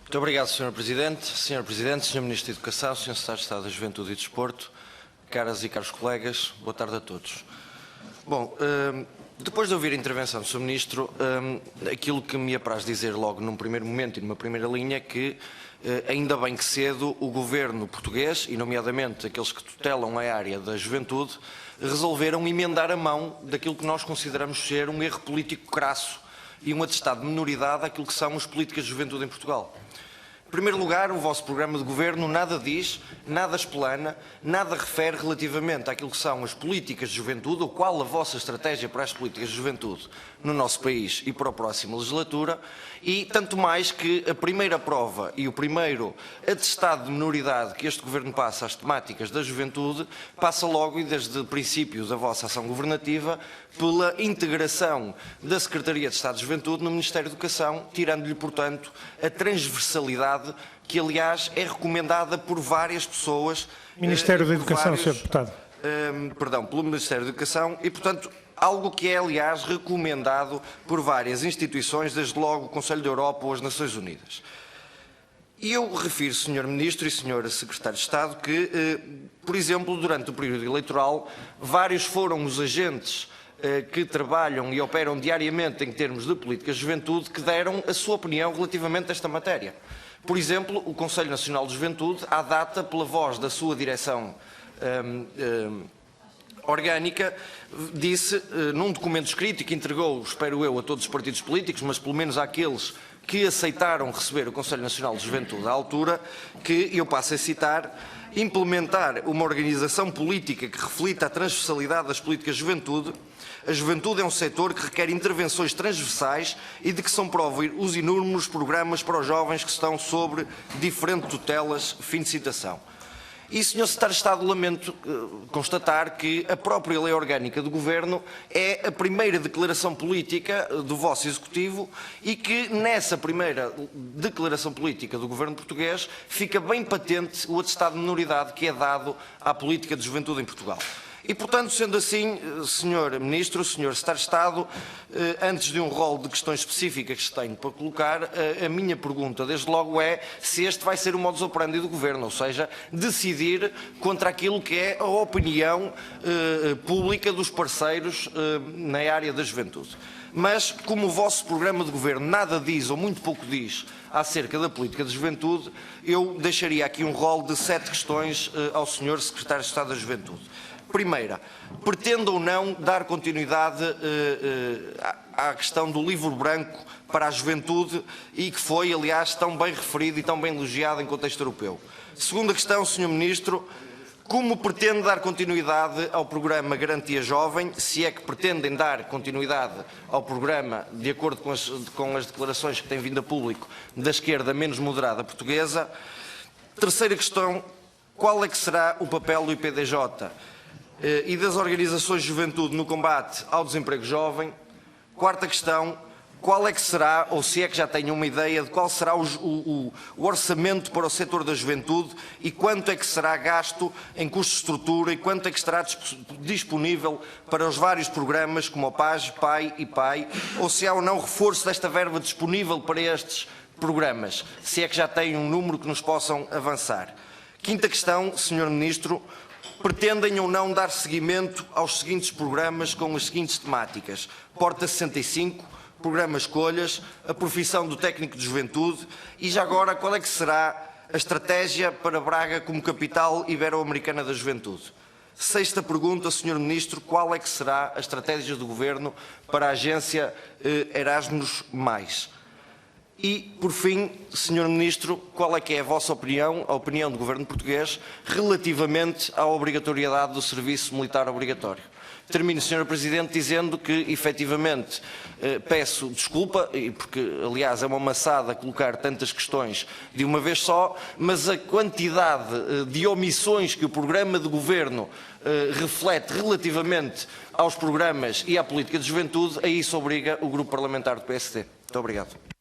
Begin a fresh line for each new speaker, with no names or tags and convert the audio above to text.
Muito obrigado, Sr. Presidente. Sr. Presidente, Sr. Ministro da Educação, Sr. Secretário de Estado da Juventude e Desporto, caras e caros colegas, boa tarde a todos. Bom, depois de ouvir a intervenção do Sr. Ministro, aquilo que me apraz dizer logo num primeiro momento e numa primeira linha é que, ainda bem que cedo, o Governo português, e nomeadamente aqueles que tutelam a área da juventude, resolveram emendar a mão daquilo que nós consideramos ser um erro político crasso e um atestado de minoridade àquilo que são as políticas de juventude em Portugal. Em primeiro lugar, o vosso programa de governo nada diz, nada explana, nada refere relativamente àquilo que são as políticas de juventude, ou qual a vossa estratégia para as políticas de juventude no nosso país e para a próxima legislatura, e tanto mais que a primeira prova e o primeiro atestado de minoridade que este governo passa às temáticas da juventude, passa logo e desde o princípio da vossa ação governativa pela integração da Secretaria de Estado de Juventude no Ministério da Educação, tirando-lhe, portanto, a transversalidade que, aliás, é recomendada por várias pessoas.
Ministério da Educação, Sr. Deputado.
Pelo Ministério da Educação e, portanto, algo que é, aliás, recomendado por várias instituições, desde logo o Conselho da Europa ou as Nações Unidas. E eu refiro, Sr. Ministro e Sr. Secretário de Estado, que, por exemplo, durante o período eleitoral, vários foram os agentes que trabalham e operam diariamente em termos de políticas de juventude que deram a sua opinião relativamente a esta matéria. Por exemplo, o Conselho Nacional de Juventude, à data, pela voz da sua direção orgânica, disse, num documento escrito que entregou, espero eu, a todos os partidos políticos, mas pelo menos àqueles que aceitaram receber o Conselho Nacional de Juventude à altura, que, eu passo a citar, implementar uma organização política que reflita a transversalidade das políticas de juventude. A juventude é um setor que requer intervenções transversais e de que são prova os inúmeros programas para os jovens que estão sobre diferentes tutelas. Fim de citação. E, Sr. Secretário de Estado, lamento constatar que a própria lei orgânica do Governo é a primeira declaração política do vosso Executivo e que nessa primeira declaração política do Governo português fica bem patente o atestado de minoridade que é dado à política de juventude em Portugal. E, portanto, sendo assim, Sr. Ministro, Sr. Secretário de Estado, antes de um rol de questões específicas que tenho para colocar, a minha pergunta, desde logo, é se este vai ser o modus operandi do Governo, ou seja, decidir contra aquilo que é a opinião pública dos parceiros na área da juventude. Mas, como o vosso programa de Governo nada diz, ou muito pouco diz, acerca da política de juventude, eu deixaria aqui um rol de 7 questões ao Sr. Secretário de Estado da Juventude. Primeira, pretende ou não dar continuidade à questão do livro branco para a juventude e que foi, aliás, tão bem referido e tão bem elogiado em contexto europeu? Segunda questão, Sr. Ministro, como pretende dar continuidade ao programa Garantia Jovem, se é que pretendem dar continuidade ao programa, de acordo com as declarações que têm vindo a público da esquerda menos moderada portuguesa? Terceira questão, qual é que será o papel do IPDJ e das organizações de juventude no combate ao desemprego jovem? Quarta questão, qual é que será, ou se é que já tenham uma ideia de qual será o orçamento para o setor da juventude e quanto é que será gasto em custos de estrutura e quanto é que estará disponível para os vários programas como o PAS, PAI e PAI, ou se há ou não reforço desta verba disponível para estes programas, se é que já têm um número que nos possam avançar. Quinta questão, Sr. Ministro, pretendem ou não dar seguimento aos seguintes programas com as seguintes temáticas: Porta 65, Programa Escolhas, a profissão do técnico de juventude e, já agora, qual é que será a estratégia para Braga como capital ibero-americana da juventude? Sexta pergunta, Sr. Ministro, qual é que será a estratégia do Governo para a agência Erasmus+? E, por fim, Sr. Ministro, qual é que é a vossa opinião, a opinião do Governo português, relativamente à obrigatoriedade do serviço militar obrigatório? Termino, Sr. Presidente, dizendo que, efetivamente, peço desculpa, porque, aliás, é uma maçada colocar tantas questões de uma vez só, mas a quantidade de omissões que o programa de Governo reflete relativamente aos programas e à política de juventude, a isso obriga o Grupo Parlamentar do PSD. Muito obrigado.